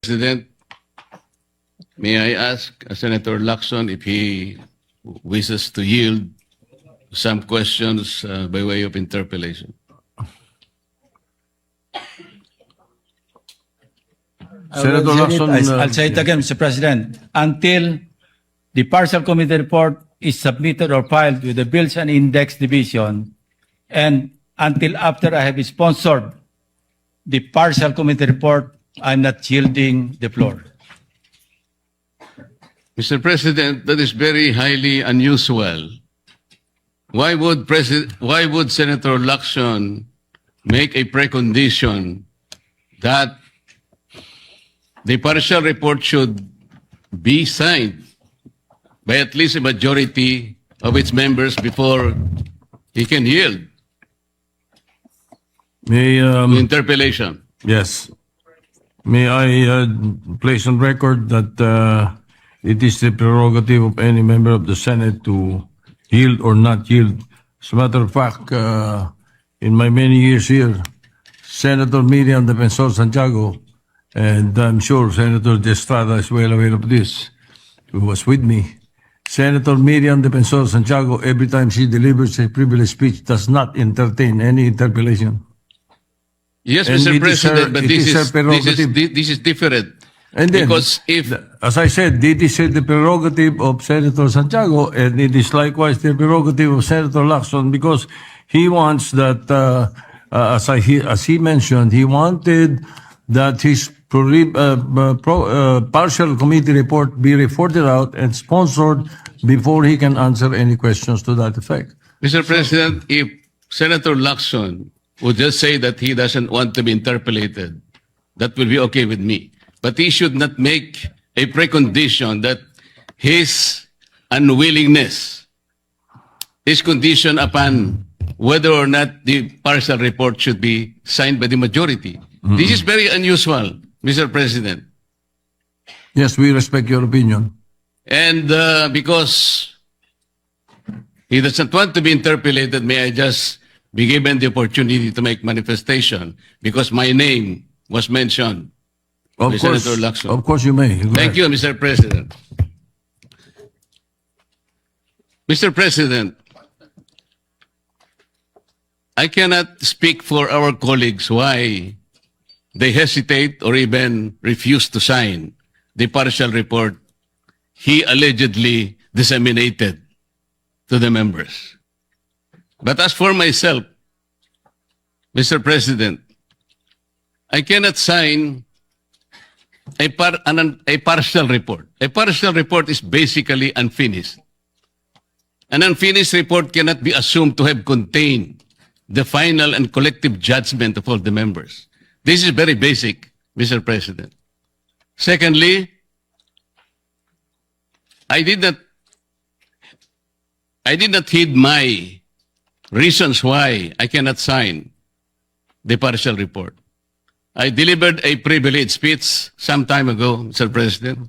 President, may I ask Senator Lacson if he wishes to yield some questions by way of interpellation? Senator Lacson, I'll say it again, Mr. President. Until the partial committee report is submitted or filed with the Bills and Index Division, and until after I have sponsored the partial committee report, I'm not yielding the floor. Mr. President, that is very highly unusual. Why would Senator Lacson make a precondition that the partial report should be signed by at least a majority of its members before he can yield may, the interpellation? yes. May I place on record that it is the prerogative of any member of the Senate to yield or not yield. As a matter of fact, in my many years here, Senator Miriam Defensor Santiago, and I'm sure Senator De Estrada is well aware of this, who was with me. Senator Miriam Defensor Santiago, every time she delivers a privileged speech, does not entertain any interpellation. Yes, And Mr. it is President, her- but it is her prerogative. this is different. And then, Because if as I said, it is the prerogative of Senator Santiago, and it is likewise the prerogative of Senator Lacson, because he wants that, as he mentioned, he wanted that his partial committee report be reported out and sponsored before he can answer any questions to that effect. Mr. President, if Senator Lacson would just say that he doesn't want to be interpellated, that will be okay with me. But he should not make a precondition that his unwillingness is conditioned upon whether or not the partial report should be signed by the majority. This is very unusual, Mr. President. Yes, we respect your opinion. And because he doesn't want to be interpellated, may I just be given the opportunity to make manifestation because my name was mentioned. Of by course, Senator Lacson. of course you may. Go Thank ahead. you, Mr. President. Mr. President, I cannot speak for our colleagues why they hesitate or even refuse to sign the partial report he allegedly disseminated to the members. But as for myself, Mr. President, I cannot sign a partial report. A partial report is basically unfinished. An unfinished report cannot be assumed to have contained the final and collective judgment of all the members. This is very basic, Mr. President. Secondly, I did not heed my reasons why I cannot sign the partial report. I delivered a privileged speech some time ago, Mr. President,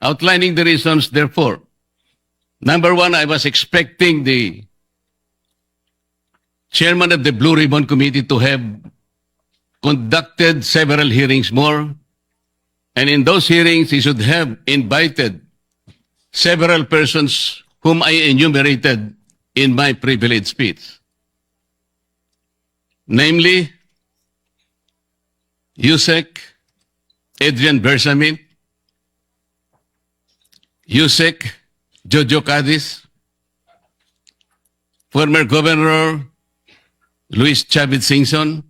outlining the reasons, therefore. Number one, I was expecting the chairman of the Blue Ribbon Committee to have conducted several hearings more, and in those hearings, he should have invited several persons whom I enumerated in my privileged speech. Namely, Yusek Adrian Bersamin, Yusek Jojo Cadiz, former Governor Luis Chavez Singson,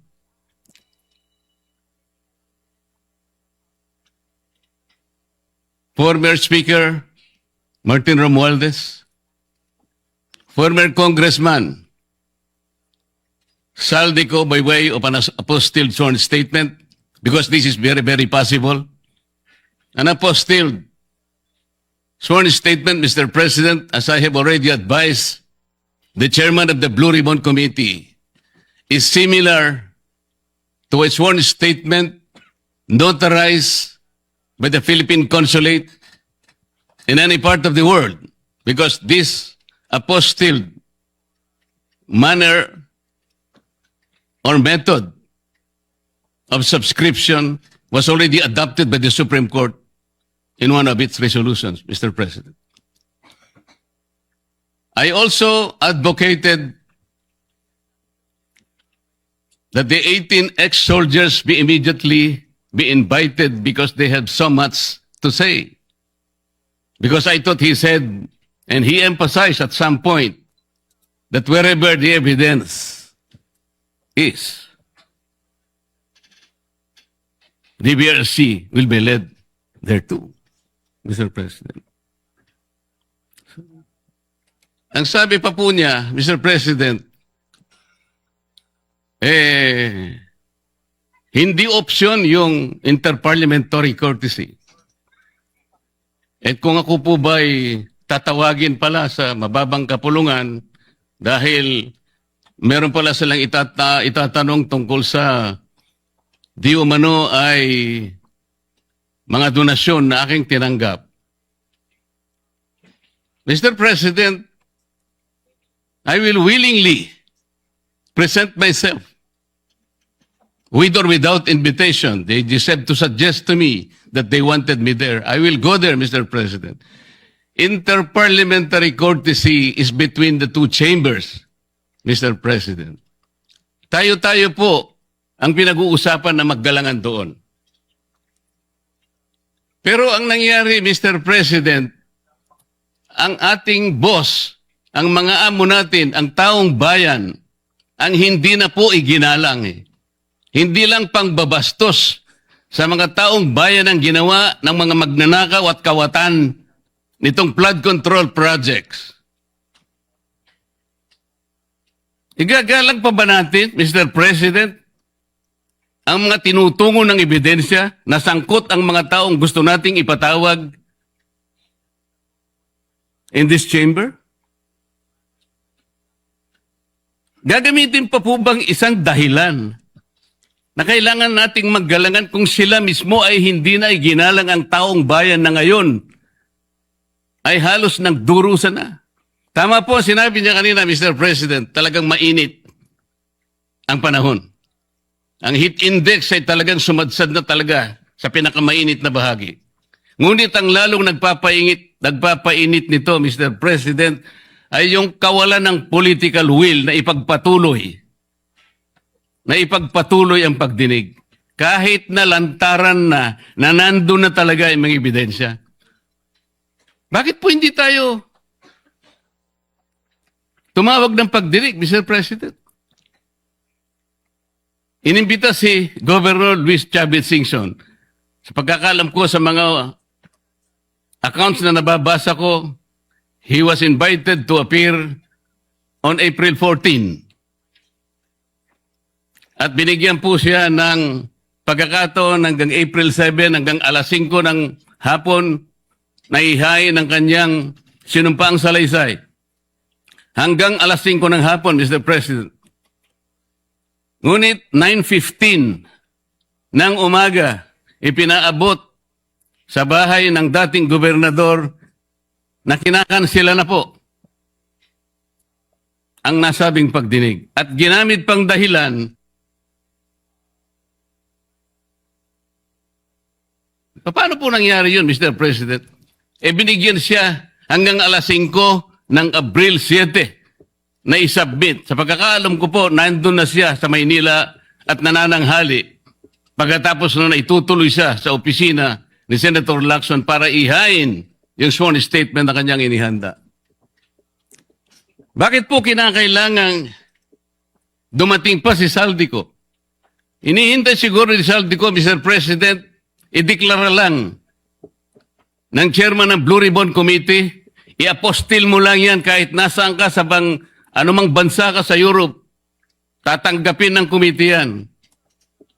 former Speaker Martin Romualdez, former Congressman Saldico by way of an apostilled sworn statement, because this is very, very possible. An apostilled sworn statement, Mr. President, as I have already advised the chairman of the Blue Ribbon Committee, is similar to a sworn statement notarized by the Philippine Consulate in any part of the world, because this apostilled manner or method of subscription was already adopted by the Supreme Court in one of its resolutions, Mr. President. I also advocated that the 18 ex-soldiers be immediately be invited because they have so much to say. Because I thought he said, and he emphasized at some point, that wherever the evidence is, the BRC will be led thereto, Mr. President. Ang sabi pa po niya, Mr. President, hindi option yung interparliamentary courtesy. At kung ako po ba'y tatawagin pala sa mababang kapulungan dahil meron pala silang itatanong tungkol sa di umano ay mga donasyon na aking tinanggap. Mr. President, I will willingly present myself with or without invitation. They decided to suggest to me that they wanted me there. I will go there, Mr. President. Interparliamentary courtesy is between the two chambers, Mr. President. Tayo-tayo po ang pinag-uusapan na maggalangan doon. Pero ang nangyari, Mr. President, ang ating boss, ang mga amo natin, ang taong bayan, ang hindi na po iginalang eh. Hindi lang pangbabastos sa mga taong bayan ang ginawa ng mga magnanakaw at kawatan nitong flood control projects. Igagalang pa ba natin, Mr. President, ang mga tinutungo ng ebidensya na sangkot ang mga taong gusto nating ipatawag in this chamber? Gagamitin pa po bang isang dahilan na kailangan nating maggalangan kung sila mismo ay hindi na iginalang ang taong bayan na ngayon ay halos nagdurusa na? Tama po, sinabi niya kanina, Mr. President, talagang mainit ang panahon. Ang heat index ay talagang sumadsad na talaga sa pinakamainit na bahagi. Ngunit ang lalong nagpapainit nito, Mr. President, ay yung kawalan ng political will na ipagpatuloy ang pagdinig. Kahit na lantaran na nandun na talaga yung mga ebidensya. Bakit po hindi tayo tumawag ng pagdinig, Mr. President? Inimbita si Governor Luis Chavez Singson. Sa pagkakalam ko sa mga accounts na nababasa ko, he was invited to appear on April 14. At binigyan po siya ng pagkakataon hanggang April 7, hanggang alas 5 ng hapon, na ihain ng kanyang sinumpaang salaysay. Hanggang alas 5 ng hapon, Mr. President. Ngunit 9:15 ng umaga, ipinaabot sa bahay ng dating gobernador na kinakansela na po ang nasabing pagdinig. At ginamit pang dahilan, paano po nangyari yun, Mr. President? Binigyan siya hanggang alas 5 ng Abril 7 na isubmit. Sa pagkakaalam ko po, nandun na siya sa Maynila at nanananghali. Pagkatapos nun, itutuloy siya sa opisina ni Senator Lacson para ihain yung sworn statement na kanyang inihanda. Bakit po kinakailangang dumating pa si Saldico? Inihintay siguro ni Saldico, Mr. President, ideklara lang ng chairman ng Blue Ribbon Committee, i-apostil mo lang yan kahit nasaan ka sa anumang bansa ka sa Europe, tatanggapin ng committee yan.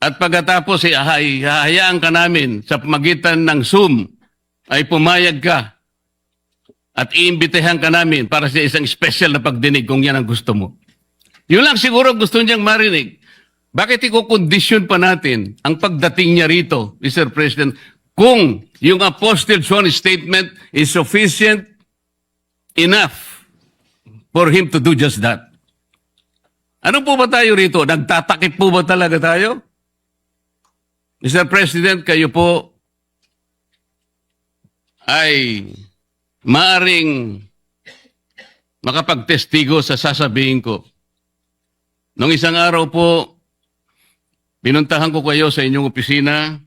At pagkatapos hahayaan ka namin sa pamagitan ng Zoom ay pumayag ka at iimbitehan ka namin para sa isang special na pagdinig kung yan ang gusto mo. Yun lang siguro gusto niyang marinig. Bakit ikukondisyon pa natin ang pagdating niya rito, Mr. President, kung yung apostle sworn statement is sufficient enough for him to do just that? Ano po ba tayo rito? Nagtatakip po ba talaga tayo? Mr. President, kayo po ay maaring makapagtestigo sa sasabihin ko. Nung isang araw po, pinuntahan ko kayo sa inyong opisina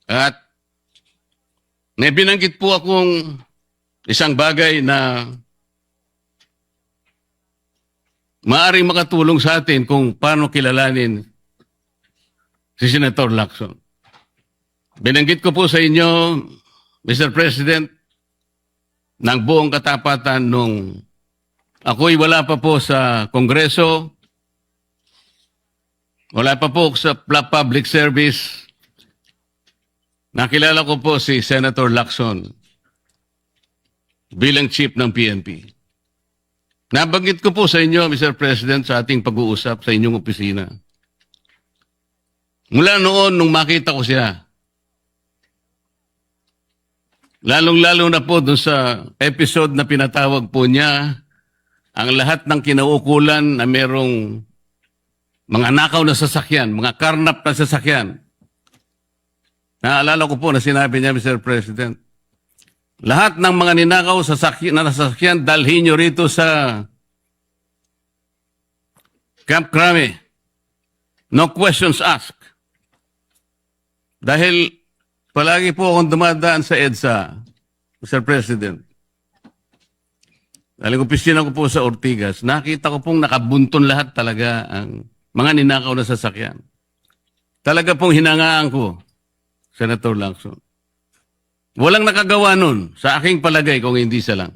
at may binanggit po akong isang bagay na maaring makatulong sa atin kung paano kilalanin si Senator Lacson. Binanggit ko po sa inyo, Mr. President, ng buong katapatan nung ako'y wala pa po sa Kongreso, wala pa po sa public service. Nakilala ko po si Senator Lacson bilang chief ng PNP. Nabanggit ko po sa inyo, Mr. President, sa ating pag-uusap sa inyong opisina. Mula noon, nung makita ko siya, lalong-lalo na po doon sa episode na pinatawag po niya, ang lahat ng kinaukulan na merong mga nakaw na sasakyan, mga karnap na sasakyan. Naalala ko po na sinabi niya, Mr. President, lahat ng mga ninakaw na sasakyan, dalhin nyo rito sa Camp Crame. No questions asked. Dahil palagi po akong dumadaan sa EDSA, Mr. President. Dahil opisina ko po sa Ortigas, nakita ko pong nakabunton lahat talaga ang mga ninakaw na sasakyan. Talaga pong hinangaan ko, Senator Lacson. Walang nakagawa nun sa aking palagay kung hindi siya lang.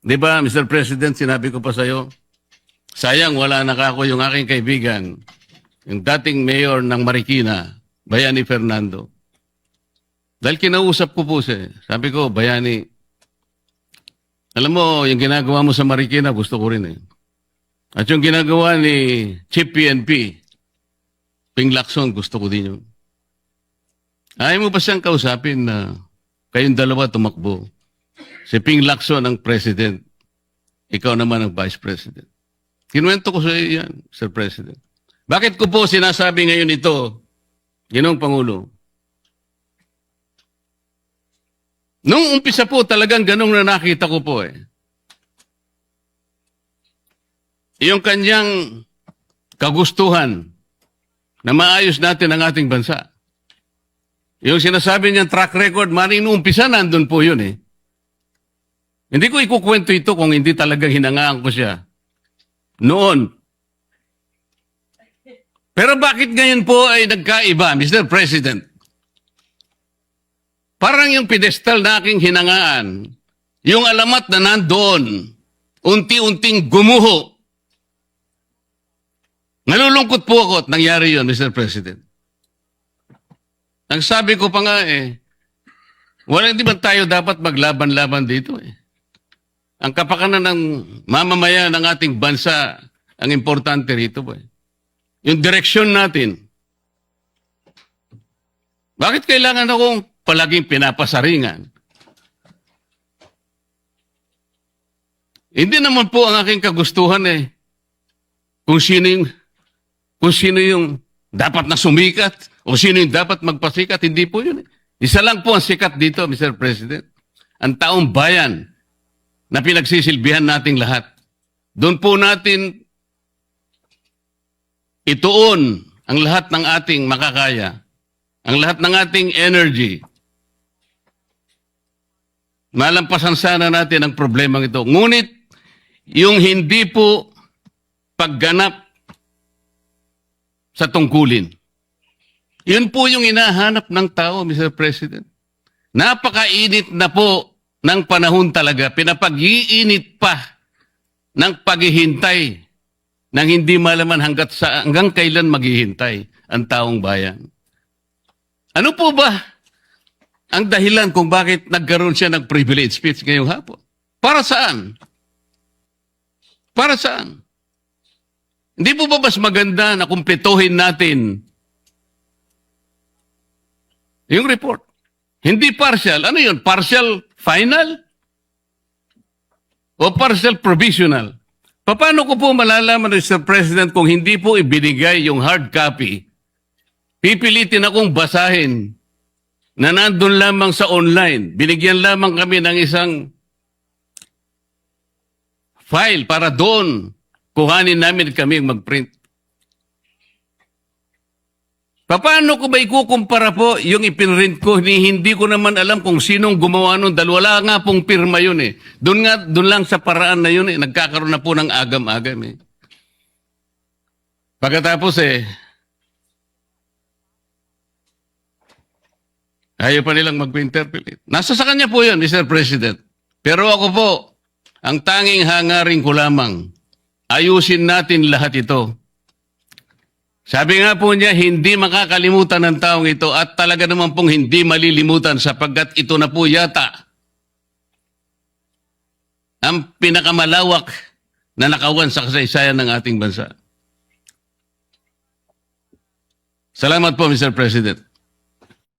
Di ba, Mr. President, sinabi ko pa sa'yo, sayang wala nakako yung aking kaibigan, yung dating mayor ng Marikina, Bayani Fernando. Dahil kinausap ko po siya. Sabi ko, Bayani, alam mo, yung ginagawa mo sa Marikina, gusto ko rin eh. At yung ginagawa ni Chief PNP, Ping Lacson, gusto ko din yun. Ayaw mo ba siyang kausapin na kayong dalawa tumakbo? Si Ping Lacson ang president, ikaw naman ang vice president. Kinuwento ko sa iyo yan, Sir President. Bakit ko po sinasabi ngayon ito, Ginoong Pangulo? Nung umpisa po talagang ganong na nakita ko po eh. Yung kanyang kagustuhan na maayos natin ang ating bansa. Yung sinasabi niyang track record, maring nung umpisa nandun po yun eh. Hindi ko ikukwento ito kung hindi talagang hinangaan ko siya. Noon. Pero bakit ngayon po ay nagkaiba, Mr. President? Parang yung pedestal na aking hinangaan, yung alamat na nandoon, unti-unting gumuho. Nalulungkot po ako at nangyari yun, Mr. President. Ang sabi ko pa nga eh, hindi ba tayo dapat maglaban-laban dito eh? Ang kapakanan ng mamamayan ng ating bansa, ang importante rito po eh. Yung direksyon natin. Bakit kailangan akong palaging pinapasaringan? Hindi naman po ang aking kagustuhan eh. Kung sino yung dapat na sumikat o sino yung dapat magpasikat, hindi po yun eh. Isa lang po ang sikat dito, Mr. President. Ang taong bayan na pinagsisilbihan nating lahat. Doon po natin ituon ang lahat ng ating makakaya, ang lahat ng ating energy. Malampasan sana natin ang problemang ito. Ngunit, yung hindi po pagganap sa tungkulin. Yun po yung hinahanap ng tao, Mr. President. Napakainit na po ng panahon talaga. Pinapag-iinit pa ng paghihintay nang hindi malaman hanggang kailan maghihintay ang taong bayan. Ano po ba ang dahilan kung bakit nagkaroon siya ng privilege speech ngayong hapon? Para saan? Para saan? Hindi po ba mas maganda na kumpletuhin natin yung report? Hindi partial. Ano yun? Partial final? O partial provisional? Paano ko po malalaman, Mr. President, kung hindi po ibinigay yung hard copy? Pipilitin akong basahin na nandun lamang sa online. Binigyan lamang kami ng isang file para doon kuhanin namin kami mag-print. Paano ko ba ikukumpara po yung ipinrint ko? Hindi ko naman alam kung sinong gumawa nun dahil wala nga pong pirma yun eh. Doon lang sa paraan na yun eh, nagkakaroon na po ng agam-agam eh. Pagkatapos ayaw pa nilang mag-interpolate. Nasa sa kanya po yun, Mr. President. Pero ako po, ang tanging hangarin ko lamang, ayusin natin lahat ito. Sabi nga po niya, hindi makakalimutan ng taong ito at talaga naman pong hindi malilimutan sapagkat ito na po yata ang pinakamalawak na nakawan sa kasaysayan ng ating bansa. Salamat po, Mr. President.